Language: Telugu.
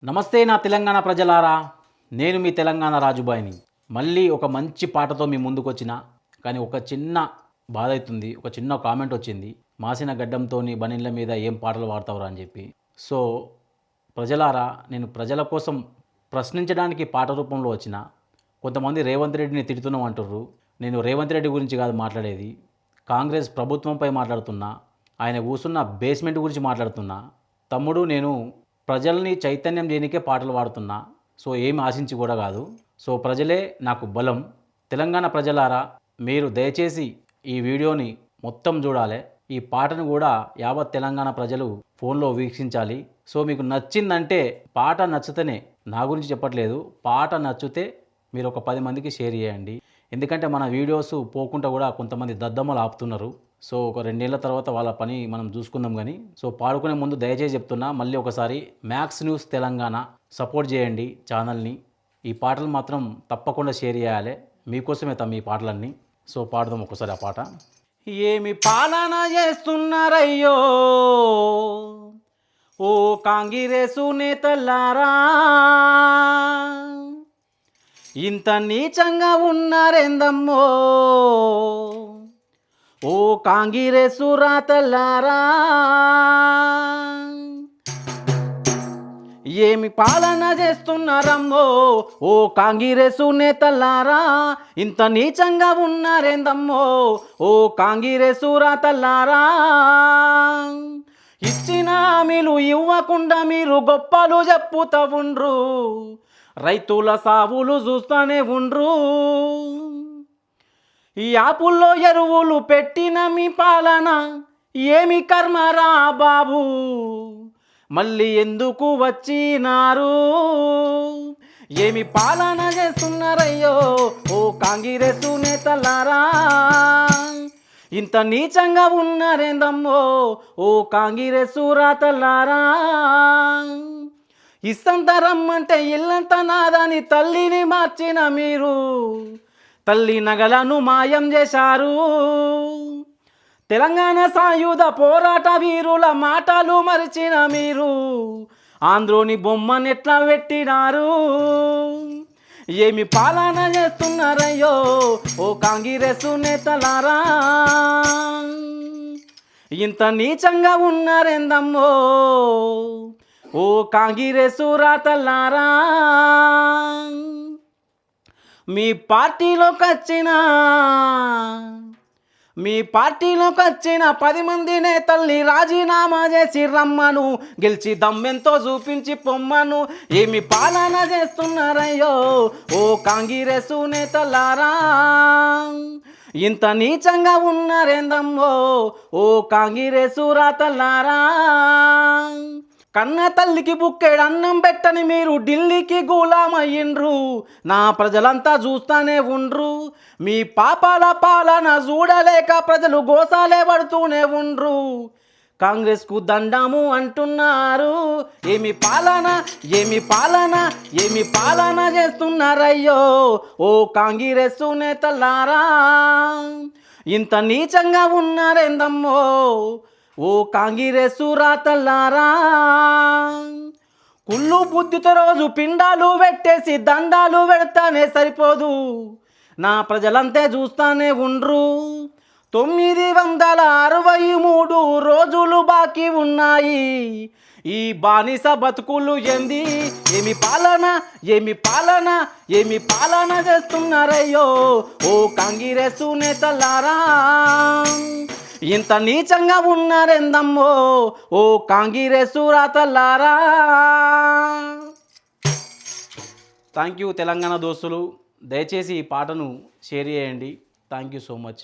నమస్తే నా తెలంగాణ ప్రజలారా, నేను మీ తెలంగాణ రాజుబాయిని. మళ్ళీ ఒక మంచి పాటతో మీ ముందుకు వచ్చిన. కానీ ఒక చిన్న బాధ అవుతుంది. ఒక చిన్న కామెంట్ వచ్చింది, మాసిన గడ్డంతోని బనీళ్ళ మీద ఏం పాటలు పాడతావురా అని చెప్పి. సో ప్రజలారా, నేను ప్రజల కోసం ప్రశ్నించడానికి పాట రూపంలో వచ్చిన. కొంతమంది రేవంత్ రెడ్డిని తిడుతున్నాం అంటుర్రు. నేను రేవంత్ రెడ్డి గురించి కాదు మాట్లాడేది, కాంగ్రెస్ ప్రభుత్వంపై మాట్లాడుతున్నా. ఆయన కూసున్న బేస్మెంట్ గురించి మాట్లాడుతున్నా. తమ్ముడు, నేను ప్రజల్ని చైతన్యం చేయనికే పాటలు పాడుతున్నా. సో ఏమి ఆశించి కూడా కాదు. సో ప్రజలే నాకు బలం. తెలంగాణ ప్రజలారా, మీరు దయచేసి ఈ వీడియోని మొత్తం చూడాలి. ఈ పాటను కూడా యావత్ తెలంగాణ ప్రజలు ఫోన్లో వీక్షించాలి. సో మీకు నచ్చిందంటే, పాట నచ్చితేనే, నా గురించి చెప్పట్లేదు, పాట నచ్చితే మీరు ఒక 10 మందికి షేర్ చేయండి. ఎందుకంటే మన వీడియోస్ పోకుండా కూడా కొంతమంది దద్దమ్మలు ఆపుతున్నారు. సో ఒక 2 ఏళ్ల తర్వాత వాళ్ళ పని మనం చూసుకుందాం. కానీ సో పాడుకునే ముందు దయచేసి చెప్తున్నా, మళ్ళీ ఒకసారి మ్యాక్స్ న్యూస్ తెలంగాణ సపోర్ట్ చేయండి ఛానల్ని. ఈ పాటలు మాత్రం తప్పకుండా షేర్ చేయాలి. మీకోసమే తమ ఈ పాటలన్నీ. సో పాడదాం ఒకసారి ఆ పాట. ఏమి పాలన చేస్తున్నారయ్యో ఓ కాంగ్రెసు నేతలారా, ఇంత నీచంగా ఉన్నారేందమ్మో ఓ కాంగ్రెసు రాతలారా. ఏమి పాలన చేస్తున్నారమ్మో ఓ కాంగ్రెసు నేతలారా, ఇంత నీచంగా ఉన్నారేందమ్మో ఓ కాంగ్రెసు రాతలారా. ఇచ్చిన హామీలు ఇవ్వకుండా మీరు గొప్పలు చెప్పుతా ఉండ్రు, రైతుల సావులు చూస్తూనే ఉండ్రు. ఈ ఆపుల్లో ఎరువులు పెట్టిన మీ పాలన ఏమి కర్మరా బాబు, మళ్ళీ ఎందుకు వచ్చినారు? ఏమి పాలన చేస్తున్నారయ్యో ఓ కాంగ్రెసు నేతలారా, ఇంత నీచంగా ఉన్నారేందమ్మో ఓ కాంగ్రెసు రాతలారా. ఇస్తంత రమ్మంటే ఇల్లంత నాదని తల్లిని మార్చిన మీరు, తల్లి నగలను మాయం చేశారు. తెలంగాణ సాయుధ పోరాట వీరుల మాటలు మరిచిన మీరు, ఆంధ్రోని బొమ్మనెట్లా పెట్టినారు? ఏమి పాలన చేస్తున్నారయ్యో ఓ కాంగ్రెసు నేతలారా, ఇంత నీచంగా ఉన్నారేందమ్మో ఓ కాంగ్రెసు రాతలారా. మీ పార్టీలోకి వచ్చిన 10 మంది నేతల్ని రాజీనామా చేసి రమ్మను, గెలిచి దమ్మెంతో చూపించి పొమ్మను. ఏమి పాలన చేస్తున్నారయ్యో ఓ కాంగ్రెసు నేతలారా, ఇంత నీచంగా ఉన్నారేందమ్మో ఓ కాంగ్రెసు రాతలారా. కన్న తల్లికి బుక్కేడు అన్నం పెట్టని మీరు ఢిల్లీకి గులామయ్యిండ్రు, నా ప్రజలంతా చూస్తానే ఉండ్రు. మీ పాపాల పాలన చూడలేక ప్రజలు గోసాలే పడుతూనే ఉండ్రు, కాంగ్రెస్కు దండము అంటున్నారు. ఏమి పాలన ఏమి పాలన ఏమి పాలన చేస్తున్నారయ్యో ఓ కాంగ్రెసు నేతలారా, ఇంత నీచంగా ఉన్నారేందమ్మో ఓ కాంగ్రెసు రాతలారా. కుళ్ళు బుద్ధితో రోజు పిండాలు పెట్టేసి దండాలు పెడతానే సరిపోదు, నా ప్రజలంతే చూస్తానే ఉండ్రు. 963 రోజులు బాకీ ఉన్నాయి, ఈ బానిస బతుకులు ఏంది? ఏమి పాలన ఏమి పాలన ఏమి పాలన చేస్తున్నారయ్యో ఓ కాంగ్రెసు నేతలారా, ఇంత నీచంగా ఉన్నారేందమ్మో ఓ కాంగ్రెసు రాతలారా. థ్యాంక్ యూ తెలంగాణ దోస్తులు, దయచేసి ఈ పాటను షేర్ చేయండి. Thank you so much.